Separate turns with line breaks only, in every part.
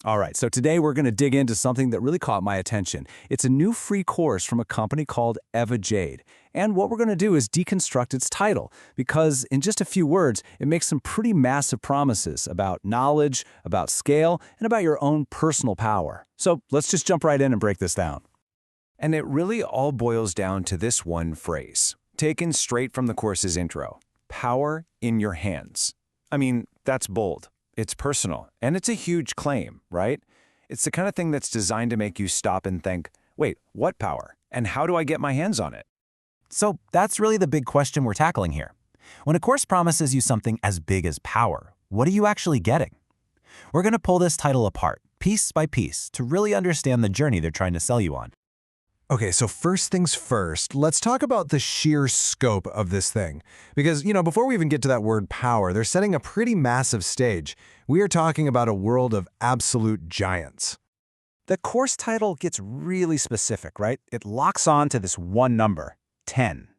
All right, so today we're going to dig into something that really caught my attention. It's a new free course from a company called Eva Jade. And what we're going to do is deconstruct its title, because in just a few words, it makes some pretty massive promises about knowledge, about scale, and about your own personal power. So let's just jump right in and break this down.
And it really all boils down to this one phrase, taken straight from the course's intro: power in your hands. I mean, that's bold. It's personal, and it's a huge claim, right? It's the kind of thing that's designed to make you stop and think, wait, what power? And how do I get my hands on it?
So that's really the big question we're tackling here. When a course promises you something as big as power, what are you actually getting? We're going to pull this title apart, piece by piece, to really understand the journey they're trying to sell you on.
Okay, so first things first, let's talk about the sheer scope of this thing. Because, before we even get to that word power, they're setting a pretty massive stage. We are talking about a world of absolute giants.
The course title gets really specific, right? It locks on to this one number, 10.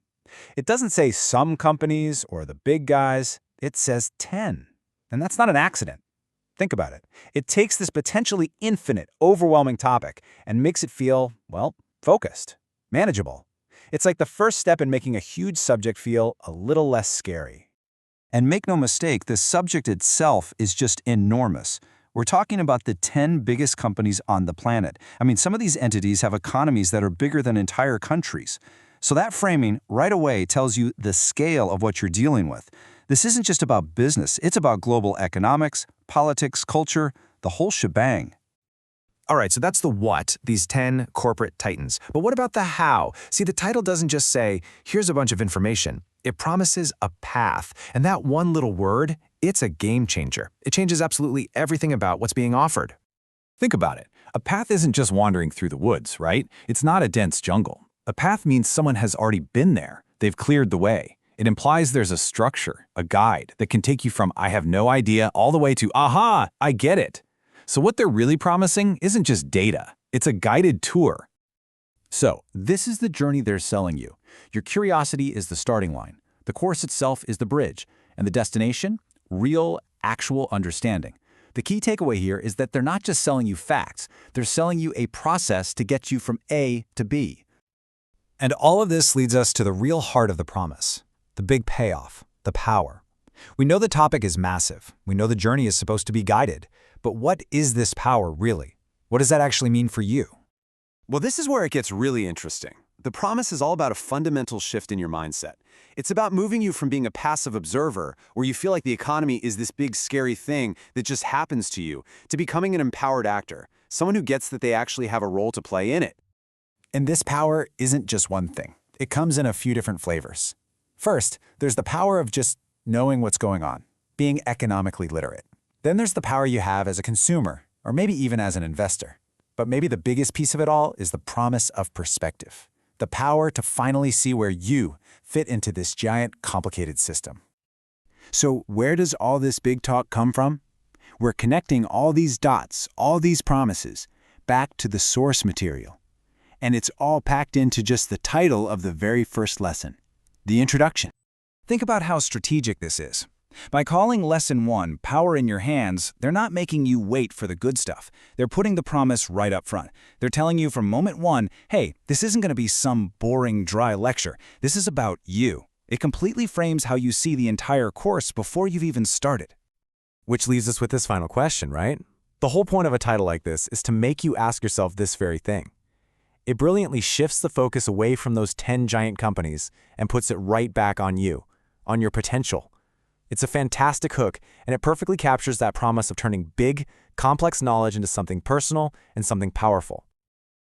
It doesn't say some companies or the big guys. It says 10. And that's not an accident. Think about it. It takes this potentially infinite, overwhelming topic and makes it feel, well, focused, manageable. It's like the first step in making a huge subject feel a little less scary. And make no mistake, the subject itself is just enormous. We're talking about the 10 biggest companies on the planet. I mean, some of these entities have economies that are bigger than entire countries. So that framing right away tells you the scale of what you're dealing with. This isn't just about business, it's about global economics, politics, culture, the whole shebang.
All right, so that's the what, these 10 corporate titans. But what about the how? See, the title doesn't just say, here's a bunch of information. It promises a path. And that one little word, it's a game changer. It changes absolutely everything about what's being offered.
Think about it. A path isn't just wandering through the woods, right? It's not a dense jungle. A path means someone has already been there. They've cleared the way. It implies there's a structure, a guide, that can take you from I have no idea all the way to aha, I get it. So what they're really promising isn't just data, it's a guided tour. So this is the journey they're selling you. Your curiosity is the starting line. The course itself is the bridge. And the destination? Real, actual understanding. The key takeaway here is that they're not just selling you facts, they're selling you a process to get you from A to B.
And all of this leads us to the real heart of the promise, the big payoff, the power. We know the topic is massive. We know the journey is supposed to be guided. But what is this power really? What does that actually mean for you?
Well, this is where it gets really interesting. The promise is all about a fundamental shift in your mindset. It's about moving you from being a passive observer, where you feel like the economy is this big, scary thing that just happens to you, to becoming an empowered actor, someone who gets that they actually have a role to play in it.
And this power isn't just one thing. It comes in a few different flavors. First, there's the power of just knowing what's going on, being economically literate. Then there's the power you have as a consumer, or maybe even as an investor. But maybe the biggest piece of it all is the promise of perspective, the power to finally see where you fit into this giant, complicated system.
So where does all this big talk come from? We're connecting all these dots, all these promises, back to the source material. And it's all packed into just the title of the very first lesson, the introduction. Think about how strategic this is. By calling Lesson 1 Power in Your Hands, they're not making you wait for the good stuff. They're putting the promise right up front. They're telling you from moment one, hey, this isn't going to be some boring, dry lecture. This is about you. It completely frames how you see the entire course before you've even started.
Which leaves us with this final question, right? The whole point of a title like this is to make you ask yourself this very thing. It brilliantly shifts the focus away from those 10 giant companies and puts it right back on you, on your potential. It's a fantastic hook, and it perfectly captures that promise of turning big, complex knowledge into something personal and something powerful.